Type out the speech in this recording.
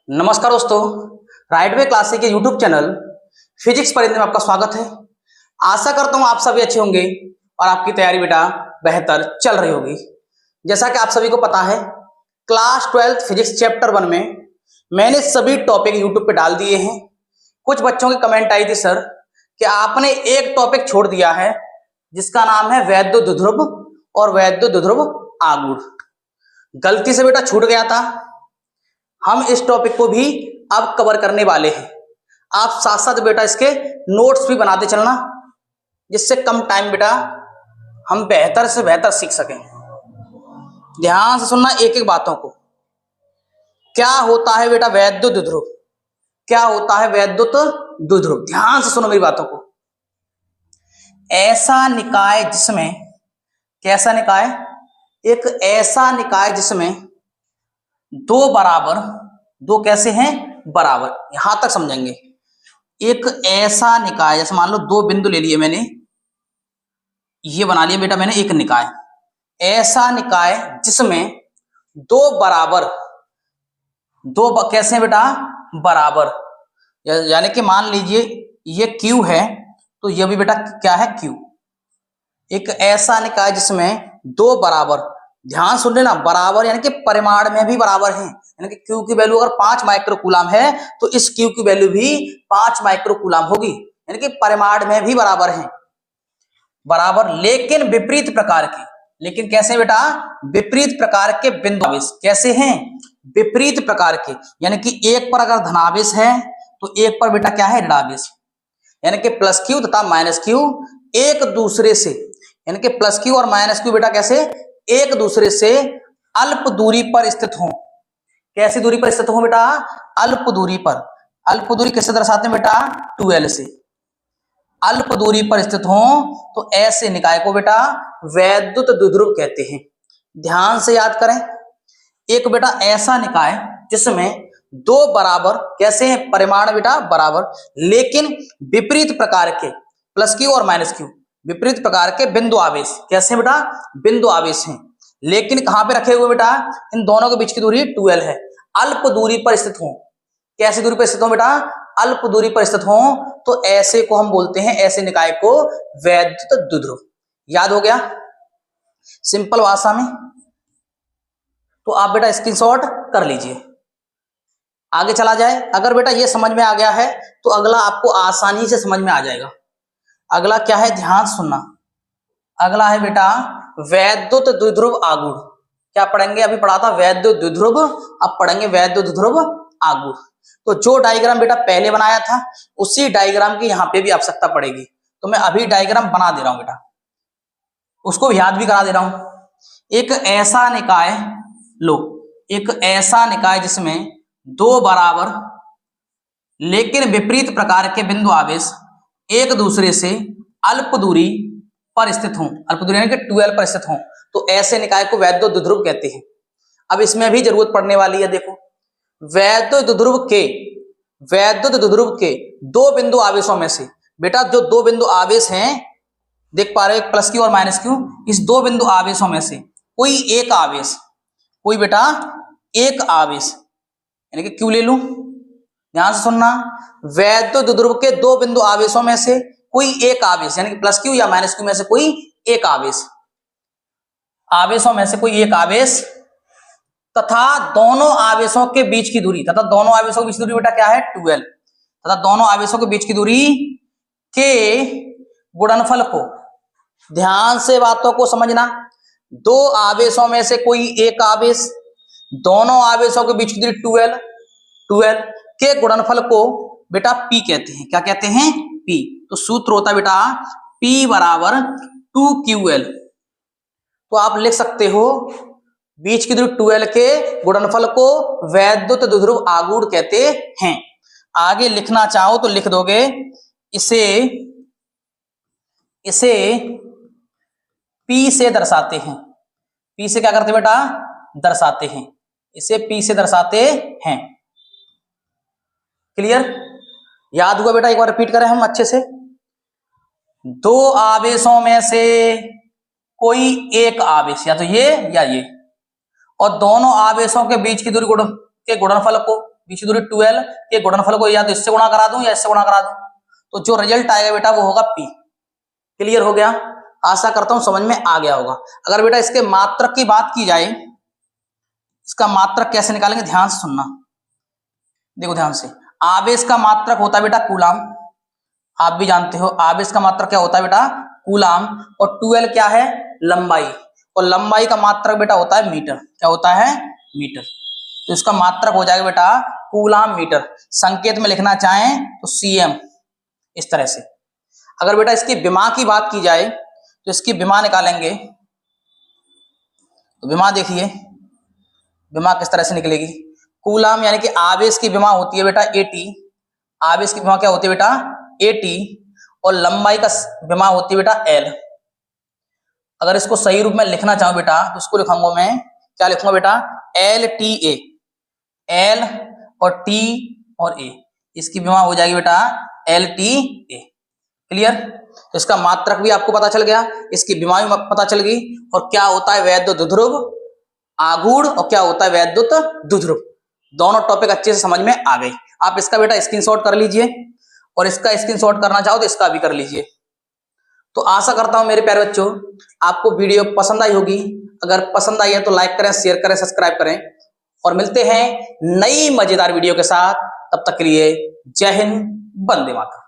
नमस्कार दोस्तों, right way classic के यूट्यूब चैनल फिजिक्स परिंदे में आपका स्वागत है। आशा करता हूं आप सभी अच्छे होंगे और आपकी तैयारी बेटा बेहतर चल रही होगी। जैसा कि आप सभी को पता है, क्लास 12 फिजिक्स चैप्टर 1 में मैंने सभी टॉपिक यूट्यूब पे डाल दिए हैं। कुछ बच्चों की कमेंट आई थी सर कि आपने एक टॉपिक छोड़ दिया है जिसका नाम है वैद्युत द्विध्रुव और वैद्युत द्विध्रुव आगुड़। गलती से बेटा छूट गया था। हम इस टॉपिक को भी अब कवर करने वाले हैं। आप साथ साथ बेटा इसके नोट्स भी बनाते चलना, जिससे कम टाइम बेटा हम बेहतर से बेहतर सीख सकें। ध्यान से सुनना एक एक बातों को। क्या होता है बेटा वैद्युत द्विध्रुव? क्या होता है वैद्युत द्विध्रुव? ध्यान से सुनो मेरी बातों को। ऐसा निकाय जिसमें, कैसा निकाय? एक ऐसा निकाय जिसमें दो बराबर, दो कैसे हैं? बराबर। यहां तक समझेंगे। एक ऐसा निकाय, जैसे मान लो दो बिंदु ले लिए मैंने, ये बना लिया बेटा मैंने एक निकाय। ऐसा निकाय जिसमें दो बराबर, कैसे हैं बेटा? बराबर। यानी कि मान लीजिए ये Q है तो ये भी बेटा क्या है? Q। एक ऐसा निकाय जिसमें दो बराबर, ध्यान सुन लेना, बराबर यानी कि परिमाण में भी बराबर हैं। यानी कि Q की वैल्यू अगर 5 माइक्रोकूलम है तो इस Q की वैल्यू भी 5 माइक्रोकूलम होगी। यानी कि परिमाण में भी बराबर हैं, बराबर, लेकिन विपरीत प्रकार के। लेकिन कैसे बेटा? विपरीत प्रकार के बिंदु आवेश। कैसे हैं? विपरीत प्रकार के। यानी कि एक पर अगर धनावेश है तो एक पर बेटा क्या है? ऋणावेश। यानी कि प्लस Q तथा माइनस Q एक दूसरे से, यानी कि प्लस Q और माइनस Q बेटा कैसे? एक दूसरे से अल्प दूरी पर स्थित हों। कैसी दूरी पर स्थित हों बेटा? अल्प दूरी पर। अल्प दूरी कैसे दर्शाते हैं बेटा? 2L से। अल्प दूरी पर स्थित हों तो ऐसे निकाय को बेटा वैद्युत द्विध्रुव कहते हैं। ध्यान से याद करें। एक बेटा ऐसा निकाय जिसमें दो बराबर, कैसे हैं? परिमाण बेटा बराबर, लेकिन विपरीत प्रकार के, प्लस Q और माइनस Q, विपरीत प्रकार के बिंदु आवेश। कैसे बेटा? बिंदु आवेश हैं, लेकिन कहां पे रखे हुए बेटा? इन दोनों के बीच की दूरी 2L है। अल्प दूरी पर स्थित हों। कैसी दूरी पर स्थित हों बेटा? अल्प दूरी पर स्थित हों तो ऐसे को हम बोलते हैं, ऐसे निकाय को वैद्युत द्विध्रुव। याद हो गया सिंपल भाषा में? तो आप बेटा स्क्रीनशॉट कर लीजिए। आगे चला जाए। अगर बेटा ये समझ में आ गया है तो अगला आपको आसानी से समझ में आ जाएगा। अगला क्या है? ध्यान सुनना। अगला है बेटा वैद्युत द्विध्रुव आगुड़। क्या पढ़ेंगे? अभी पढ़ा था वैद्युत द्विध्रुव, अब पढ़ेंगे वैद्युत द्विध्रुव आगुड़। तो जो डायग्राम बेटा पहले बनाया था उसी डायग्राम की यहां पे भी आवश्यकता पड़ेगी। तो मैं अभी डायग्राम बना दे रहा हूं बेटा, उसको याद भी करा दे रहा हूं। एक ऐसा निकाय लो, एक ऐसा निकाय जिसमें दो बराबर लेकिन विपरीत प्रकार के बिंदु आवेश एक दूसरे से अल्प दूरी पर स्थित हों। अल्प दूरी यानी कि 2L पर स्थित हों तो ऐसे निकाय को वैद्युत द्विध्रुव कहते हैं। अब इसमें भी जरूरत पड़ने वाली है। देखो, वैद्युत द्विध्रुव के दो बिंदु आवेशों में से बेटा, जो दो बिंदु आवेश हैं, देख पा रहे हो, प्लस Q और माइनस Q, इस दो बिंदु आवेशों में से कोई एक आवेश, कोई बेटा एक आवेश, यानी कि Q ले लूं। ध्यान से सुनना, वैद्युत द्विध्रुव के दो बिंदु आवेशों में से कोई एक आवेश, यानी कि प्लस Q या माइनस Q में से कोई एक आवेश, आवेशों में से कोई एक आवेश तथा दोनों आवेशों के बीच की दूरी, तथा दोनों आवेशों के बीच की दूरी बेटा क्या है? 2L। तथा दोनों आवेशों के बीच की दूरी के गुणनफल को, ध्यान से बातों को समझना, दो आवेशों में से कोई एक आवेश, दोनों आवेशों के बीच की दूरी 2L के गुणनफल को बेटा P कहते हैं। क्या कहते हैं? P। तो सूत्र होता है बेटा P बराबर 2QL। तो आप लिख सकते हो बीच की दूरी 2L के गुणनफल को वैद्युत द्विध्रुव आगुड़ कहते हैं। आगे लिखना चाहो तो लिख दोगे, इसे P से दर्शाते हैं। P से क्या करते बेटा? दर्शाते हैं। इसे P से दर्शाते हैं। क्लियर? याद हुआ बेटा? एक बार रिपीट करें हम अच्छे से। दो आवेशों में से कोई एक आवेश, या तो ये या ये, और दोनों आवेशों के बीच की दूरी के गुणनफल को बीच की दूरी 12 के गुणनफल को या तो इससे गुणा करा दूं या इससे गुणा करा दूं, तो जो रिजल्ट आएगा बेटा वो होगा P। क्लियर हो गया? आशा करता हूं समझ में आ गया होगा। अगर बेटा इसके मात्रक की बात की जाए, इसका मात्रक कैसे निकालेंगे, ध्यान से सुनना, देखो ध्यान से। आवेश का मात्रक होता है बेटा कूलाम, आप भी जानते हो आवेश का मात्रक क्या होता है बेटा, कूलाम। और 12 क्या है, लंबाई, और लंबाई का मात्रक बेटा होता है मीटर। क्या होता है, मीटर। तो इसका मात्रक हो जाएगा बेटा कूलाम मीटर। संकेत में लिखना चाहें तो सीएम, इस तरह से। अगर बेटा इसकी विमा की बात की जाए तो इसकी विमा निकालेंगे, तो विमा देखिए, विमा किस तरह से निकलेगी। कूलाम यानी कि आवेश की विमा होती है बेटा AT, आवेश की विमा क्या होती है बेटा AT, और लंबाई का विमा होती है बेटा L। अगर इसको सही रूप में लिखना चाहूं बेटा तो इसको लिखूंगा मैं, क्या लिखूंगा बेटा, LTA, L और T और A, इसकी विमा हो जाएगी बेटा LTA। क्लियर? तो इसका मात्रक भी आपको पता चल गया, इसकी विमा भी पता चल गई, और क्या होता है वैद्युत द्विध्रुव आघूर्ण और क्या होता है वैद्युत द्विध्रुव, दोनों टॉपिक अच्छे से समझ में आ गए। आप इसका बेटा स्क्रीनशॉट कर लीजिए, और इसका स्क्रीनशॉट करना चाहो तो इसका भी कर लीजिए। तो आशा करता हूं मेरे प्यारे बच्चों आपको वीडियो पसंद आई होगी। अगर पसंद आई है तो लाइक करें, शेयर करें, सब्सक्राइब करें, और मिलते हैं नई मजेदार वीडियो के साथ। तब तक के लिए जय हिंद, वंदे मातरम।